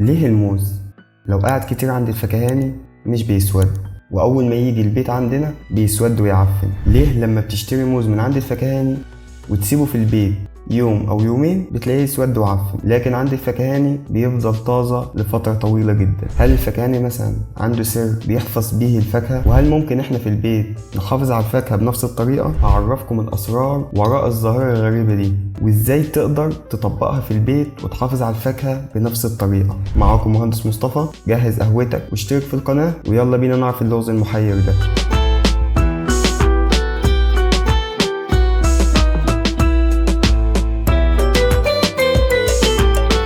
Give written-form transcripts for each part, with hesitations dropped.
ليه الموز لو قعد كتير عند الفكهاني مش بيسود، وأول ما يجي البيت عندنا بيسود ويعفن؟ ليه لما بتشتري موز من عند الفكهاني وتسيبه في البيت يوم أو يومين بتلاقيه يسود وعفن، لكن عند الفكهاني بيفضل طازة لفترة طويلة جدا؟ هل الفكهاني مثلا عنده سر بيحفظ بيه الفاكهة؟ وهل ممكن احنا في البيت نحافظ على الفاكهة بنفس الطريقة؟ هعرفكم الأسرار وراء الظاهرة الغريبة دي، وازاي تقدر تطبقها في البيت وتحافظ على الفاكهة بنفس الطريقة. معاكم مهندس مصطفى، جهز قهوتك واشترك في القناة ويلا بينا نعرف اللغز المحير ده.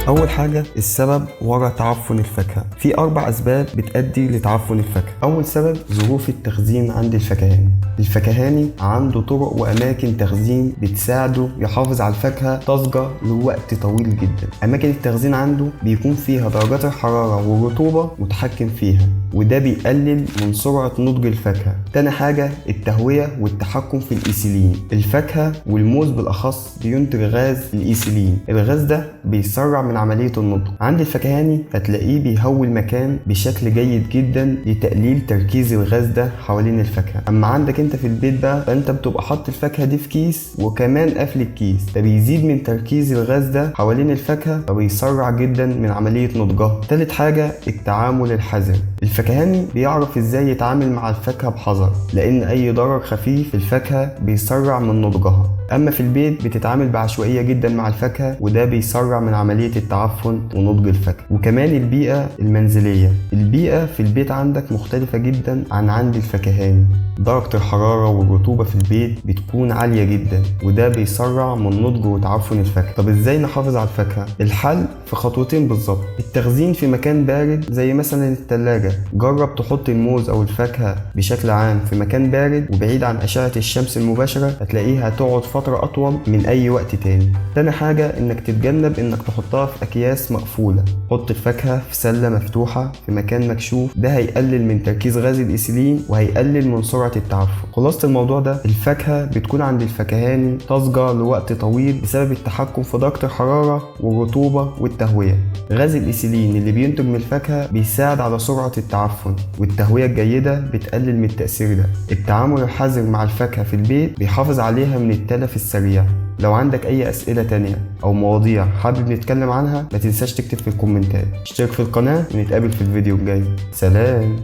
أول حاجة، السبب وراء تعفن الفاكهة. في 4 أسباب بتؤدي لتعفن الفاكهة. أول سبب، ظروف التخزين عند الفكهاني. الفكهاني عنده طرق وأماكن تخزين بتساعده يحافظ على الفاكهة طازجة لوقت طويل جدا. أماكن التخزين عنده بيكون فيها درجات الحرارة والرطوبة متحكم فيها، وده بيقلل من سرعة نضج الفاكهة. تاني حاجة، التهوية والتحكم في الإيثيلين. الفاكهة والموز بالأخص بينتج غاز الإيثيلين. الغاز ده بيسرع من عملية النضج. عند الفكهاني هتلاقيه بيهوي المكان بشكل جيد جدا لتقليل تركيز الغاز ده حوالين الفاكهة. أما عندك انت في البيت بقى، فانت بتبقى حاطط الفاكهة دي في كيس وكمان قافل الكيس، ده بيزيد من تركيز الغاز ده حوالين الفاكهة فبيسرع جدا من عملية نضجها. تالت حاجة، التعامل الحذر. الفكهاني بيعرف ازاي يتعامل مع الفاكهة بحذر، لان اي ضرر خفيف في الفاكهة بيسرع من نضجها. اما في البيت بتتعامل بعشوائية جدا مع الفاكهة، وده بيسرع من عملية التعفن ونضج الفاكهة. وكمان البيئة المنزلية. البيئة في البيت عندك مختلفة جدا عن عند الفكهاني. درجة الحرارة والرطوبة في البيت بتكون عالية جدا، وده بيسرع من نضج وتعفن الفاكهة. طب ازاي نحافظ على الفاكهة؟ الحل في خطوتين بالظبط. التخزين في مكان بارد زي مثلا التلاجة. جرب تحط الموز او الفاكهة بشكل عام في مكان بارد وبعيد عن اشعة الشمس المباشرة، هتلاقيها هتقعد فترة اطول من اي وقت تاني. تاني حاجة، انك تتجنب انك تحطها في اكياس مقفولة. حط الفاكهة في سلة مفتوحة في مكان مكشوف، ده هيقلل من تركيز غاز الإيثيلين وهيقلل من سرعة التعفن. خلاصة الموضوع ده، الفاكهة بتكون عند الفكهاني طازجة لوقت طويل بسبب التحكم في درجة الحرارة والرطوبة والتهوية. غاز الإيثيلين اللي بينتج من الفاكهة بيساعد على سرعة التعفن، والتهوية الجيدة بتقلل من التأثير ده. التعامل الحذر مع الفاكهة في البيت بيحافظ عليها من التلف السريع. لو عندك اي اسئلة تانية او مواضيع حابب نتكلم عنها، ما تنساش تكتب في الكومنتات. اشترك في القناة ونتقابل في الفيديو الجاي. سلام.